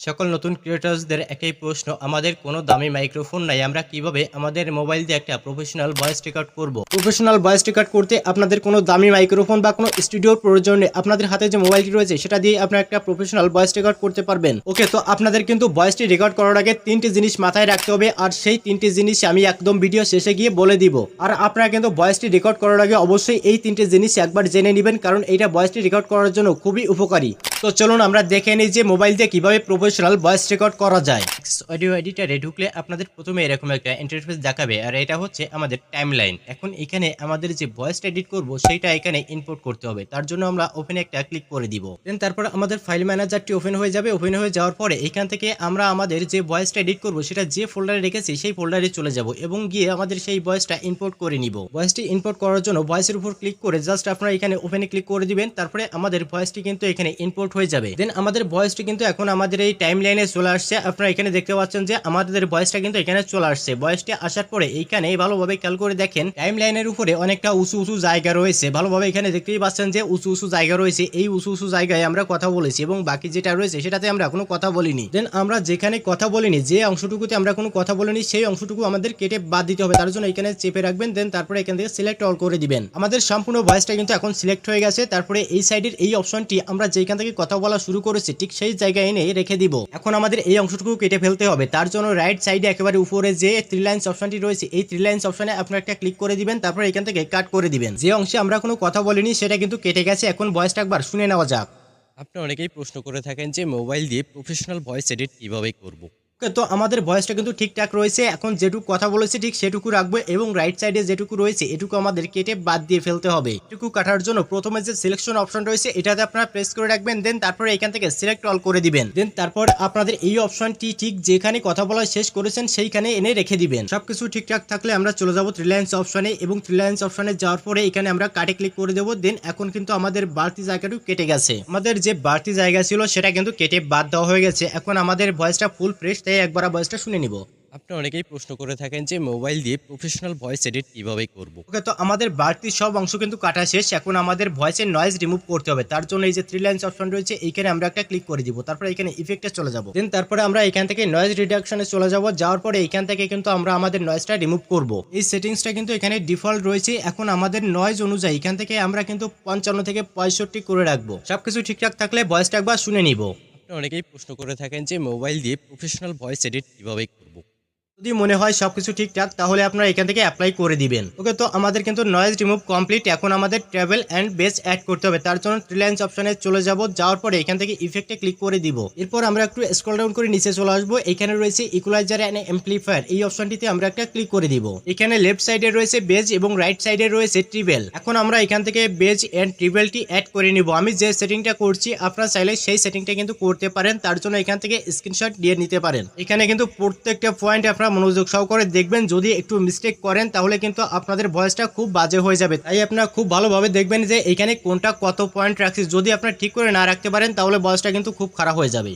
সকল নতুন ক্রিয়েটরসদের একই প্রশ্ন, আমাদের কোনো দামি মাইক্রোফোন নাই, আমরা কিভাবে আমাদের মোবাইল দিয়ে একটা প্রফেশনাল ভয়েস রেকর্ড করব। প্রফেশনাল ভয়েস রেকর্ড করতে আপনাদের কোনো দামি মাইক্রোফোন বা কোনো স্টুডিওর প্রয়োজন নেই। আপনাদের হাতে যে মোবাইলটি রয়েছে সেটা দিয়ে আপনারা একটা প্রফেশনাল ভয়েস রেকর্ড করতে পারবেন। ওকে, তো আপনাদের কিন্তু ভয়েসটি রেকর্ড করার আগে তিনটি জিনিস মাথায় রাখতে হবে, আর সেই তিনটি জিনিস আমি একদম ভিডিও শেষে গিয়ে বলে দিব। আর আপনারা কিন্তু ভয়েসটি রেকর্ড করার আগে অবশ্যই এই তিনটি জিনিস একবার জেনে নেবেন, কারণ এইটা ভয়েসটি রেকর্ড করার জন্য খুবই উপকারী। তো চলুন আমরা দেখে নিই যে মোবাইল দিয়ে কিভাবে প্রফেশনাল ভয়েস রেকর্ড করা যায়। অডিও এডিটরে ঢুকলে আপনাদের প্রথমে এরকম একটা ইন্টারফেস দেখাবে, আর এটা হচ্ছে আমাদের টাইমলাইন। এখন এখানে আমাদের যে ভয়েসটা এডিট করব সেইটা এখানে ইনপুট করতে হবে। তার জন্য আমরা ওপেনে একটা ক্লিক করে দিব। দেন তারপর আমাদের ফাইল ম্যানেজারটি ওপেন হয়ে যাবে। ওপেন হয়ে যাওয়ার পরে এখান থেকে আমরা আমাদের যে ভয়েসটা এডিট করব সেটা যে ফোল্ডারে রেখেছি সেই ফোল্ডারে চলে যাব এবং গিয়ে আমাদের সেই ভয়েসটা ইনপুট করে নিব। ভয়েসটি ইনপুট করার জন্য ভয়েসের উপর ক্লিক করে জাস্ট আপনারা এখানে ওপেনে ক্লিক করে দিবেন। তারপরে আমাদের ভয়েসটি কিন্তু এখানে ইনপুট হয়ে যাবে। দেন আমাদের ভয়েসটি কিন্তু এখন আমাদের এই টাইমলাইনে চলে আসছে। আপনারা এখানে দেখতে পাচ্ছেন যে আমাদের ভয়েসটা কিন্তু এখানে চলে আসছে। ভয়েসটি আসার পরে এইখানে ভালোভাবে খেয়াল করে দেখেন টাইমলাইনের উপরে অনেকটা উঁচু উঁচু জায়গা রয়েছে। ভালোভাবে এখানে দেখতেই পাচ্ছেন যে উঁচু উঁচু জায়গা রয়েছে। এই উঁচু উঁচু জায়গায় আমরা কথা বলেছি এবং বাকি যেটা রয়েছে সেটাতে আমরা কোনো কথা বলিনি। দেন আমরা যেখানে কথা বলিনি, যে অংশটুকুতে আমরা কোনো কথা বলিনি, সেই অংশটুকু আমাদের কেটে বাদ দিতে হবে। তার জন্য এখানে চেপে রাখবেন। দেন তারপরে এখান থেকে সিলেক্ট অল করে দিবেন। আমাদের সম্পূর্ণ ভয়েসটা কিন্তু এখন সিলেক্ট হয়ে গেছে। তারপরে এই সাইডের এই অপশনটি আমরা যেখান থেকে কথা বলা শুরু করেছি ঠিক সেই জায়গায় এনে রেখে দিব। এখন আমাদের এই অংশটুকু কেটে ফেলতে হবে। তার জন্য রাইট সাইডে একেবারে উপরে যে থ্রি লাইনস অপশনটি রয়েছে এই থ্রি লাইনস অপশনে আপনারা একটা ক্লিক করে দিবেন। তারপর এখান থেকে কাট করে দিবেন। যে অংশে আমরা কোনো কথা বলিনি সেটা কিন্তু কেটে গেছে। এখন ভয়েসটা একবার শুনে নেওয়া যাক। আপনি অনেকেই প্রশ্ন করে থাকেন যে মোবাইল দিয়ে প্রফেশনাল ভয়েস এডিট কিভাবে করব। তো আমাদের ভয়েসটা কিন্তু ঠিকঠাক রয়েছে। এখন যেটুকু কথা বলেছি ঠিক সেটুকু রাখবো এবং রাইট সাইডে যেটুকু রয়েছে এটুকু আমাদের কেটে বাদ দিয়ে ফেলতে হবে। এটুকু কাটার জন্য প্রথমে যে সিলেকশন অপশন রয়েছে এটাতে আপনারা প্রেস করে রাখবেন। দেন তারপরে এখান থেকে সিলেক্ট অল করে দিবেন। দেন তারপর আপনাদের এই অপশনটি ঠিক যেখানে কথা বলা শেষ করেছেন সেইখানে এনে রেখে দিবেন। সবকিছু ঠিকঠাক থাকলে আমরা চলে যাবো থ্রি লাইনস অপশনে এবং থ্রি লাইনস অপশনে যাওয়ার পরে এখানে আমরা কাটে ক্লিক করে দেবো। দেন এখন কিন্তু আমাদের বাড়তি জায়গাটু কেটে গেছে। আমাদের যে বাড়তি জায়গা ছিল সেটা কিন্তু কেটে বাদ দেওয়া হয়ে গেছে। এখন আমাদের ভয়েসটা ফুল ফ্রেশ, তাই একবার ভয়েসটা শুনে নিব। আপনি অনেকেই প্রশ্ন করে থাকেন যে মোবাইল দিয়ে প্রফেশনাল ভয়েস এডিট কিভাবে করব। ওকে, তো আমাদের বাড়তি সব অংশ কিন্তু কাটা শেষ। এখন আমাদের ভয়েসের নয়েজ রিমুভ করতে হবে। তার জন্য এই যে থ্রি লাইনস অপশন রয়েছে এইখানে আমরা একটা ক্লিক করে দিব। তারপরে এখানে ইফেক্টে চলে যাব। দেন তারপরে আমরা এখান থেকে নয়েজ রিডাকশনে চলে যাব। যাওয়ার পরে এখান থেকে কিন্তু আমরা আমাদের নয়েজটা রিমুভ করব। এই সেটিংসটা কিন্তু এখানে ডিফল্ট রয়েছে। এখন আমাদের নয়েজ অনুযায়ী এখান থেকে আমরা কিন্তু 55 থেকে 65 করে রাখবো। সবকিছু ঠিকঠাক থাকলে ভয়েসটা একবার শুনে নিব। আপনি অনেকেই প্রশ্ন করে থাকেন যে মোবাইল দিয়ে প্রফেশনাল ভয়েস এডিট কিভাবে করব। যদি মনে হয় সবকিছু ঠিকঠাক তাহলে আপনারা এখান থেকে অ্যাপ্লাই করে দিবেন। ওকে, তো আমাদের কিন্তু নয়েজ রিমুভ কমপ্লিট। এখন আমাদের ট্রাভেল এন্ড বেস অ্যাড করতে হবে। তার জন্য থ্রি লাইনস অপশনে চলে যাব। যাওয়ার পরে এখান থেকে ইফেক্টে ক্লিক করে দিব। এরপর আমরা একটু স্ক্রল ডাউন করে নিচে চলে আসবো। এখানে রয়েছে ইকুয়ালাইজার এন্ড এমপ্লিফায়ার, এই অপশনটিতে আমরা একটা ক্লিক করে দিব। এখানে লেফট সাইডে রয়েছে বেজ এবং রাইট সাইডে রয়েছে ট্রিবেল। এখন আমরা এখান থেকে বেজ এন্ড ট্রিবেলটি অ্যাড করে নিব। আমি যে সেটিংটা করছি আপনারা চাইলে সেই সেটিংটা কিন্তু করতে পারেন। তার জন্য এখান থেকে স্ক্রিনশট দিয়ে নিতে পারেন। এখানে কিন্তু প্রত্যেকটা পয়েন্ট আপনারা মনোযোগ সহকারে দেখবেন। যদি একটু মিস্টেক করেন তাহলে কিন্তু আপনাদের ভয়েসটা খুব বাজে হয়ে যাবে। তাই আপনারা খুব ভালোভাবে দেখবেন যে এখানে কোনটা কত পয়েন্ট রাখছি। যদি আপনারা ঠিক করে না রাখতে পারেন তাহলে ভয়েসটা কিন্তু খুব খারাপ হয়ে যাবে।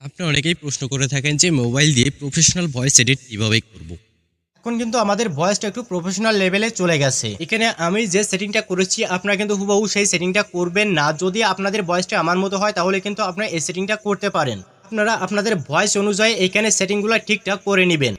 আপনি অনেকেই প্রশ্ন করে থাকেন যে মোবাইল দিয়ে প্রফেশনাল ভয়েস এডিট কিভাবে করব। এখন কিন্তু আমাদের ভয়েসটা একটু প্রফেশনাল লেভেলে চলে গেছে। এখানে আমি যে সেটিংটা করেছি আপনারা কিন্তু হুবহু সেই সেটিংটা করবেন না। যদি আপনাদের ভয়েসটা আমার মতো হয় তাহলে কিন্তু আপনারা এই সেটিংটা করতে পারেন। আপনারা আপনাদের ভয়েস অনুযায়ী এখানে সেটিংগুলো ঠিকঠাক করে নেবেন।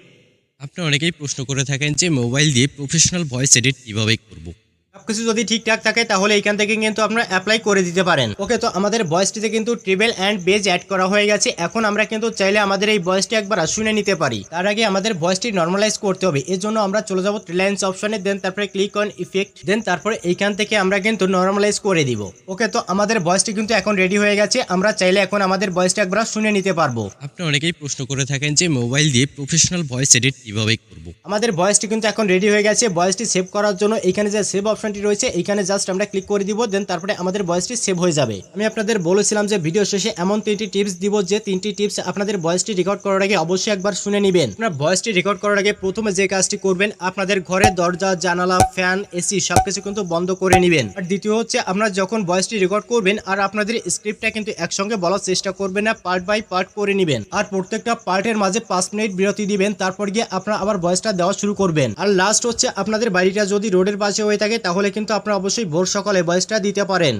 আপনি অনেকেই প্রশ্ন করে থাকেন যে মোবাইল দিয়ে প্রফেশনাল ভয়েস এডিট কিভাবে করব। সবকিছু যদি ঠিকঠাক থাকে তাহলে এখান থেকে কিন্তু আপনারা অ্যাপ্লাই করে দিতে পারেন। ওকে, তো আমাদের ভয়েসটিতে কিন্তু ট্রিবেল এন্ড বেজ অ্যাড করা হয়ে গেছে। এখন আমরা কিন্তু চাইলে আমাদের এই ভয়েসটি একবার শুনে নিতে পারি। তার আগে আমাদের ভয়েসটি নর্মালাইজ করতে হবে। এর জন্য আমরা চলে যাব থ্রি লাইনস অপশনে। দেন তারপরে ক্লিক অন ইফেক্ট। দেন তারপরে এইখান থেকে আমরা কিন্তু নর্মালাইজ করে দিব। ওকে, তো আমাদের ভয়েসটি কিন্তু এখন রেডি হয়ে গেছে। আমরা চাইলে এখন আমাদের ভয়েসটা একবার শুনে নিতে পারবো। আপনি অনেকেই প্রশ্ন করে থাকেন যে মোবাইল দিয়ে প্রফেশনাল ভয়েস এডিট কিভাবে করব। আমাদের ভয়েসটি কিন্তু এখন রেডি হয়ে গেছে। ভয়েসটি সেভ করার জন্য এখানে যে সেভ অপশন অপশনটি রয়েছে এইখানে জাস্ট আমরা ক্লিক করে দিব, দেন তারপরে আমাদের ভয়েসটি সেভ হয়ে যাবে। আমি আপনাদের বলেছিলাম যে ভিডিও শেষে এমন 3টি টিপস দিব যে 3টি টিপস আপনাদের ভয়েসটি রেকর্ড করার আগে অবশ্যই একবার শুনে নেবেন। আপনারা ভয়েসটি রেকর্ড করার আগে প্রথমে যে কাজটি করবেন, আপনাদের ঘরে দরজা, জানালা, ফ্যান, এসি সবকিছু কিন্তু বন্ধ করে নেবেন। আর দ্বিতীয় হচ্ছে, আপনারা যখন ভয়েসটি রেকর্ড করবেন আর আপনাদের স্ক্রিপ্টটা কিন্তু একসঙ্গে বলার চেষ্টা করবেন না, পার্ট বাই পার্ট করে নেবেন। আর প্রত্যেকটা পার্টের মাঝে 5 মিনিট বিরতি দিবেন, তারপর গিয়ে আপনারা আবার ভয়েসটা দেওয়া শুরু করবেন। আর লাস্ট হচ্ছে, আপনাদের বাড়িটা যদি রোডের পাশে হয়ে থাকে তাহলে কিন্তু আপনারা অবশ্যই ভোর সকালে ভয়েসটা দিতে পারেন।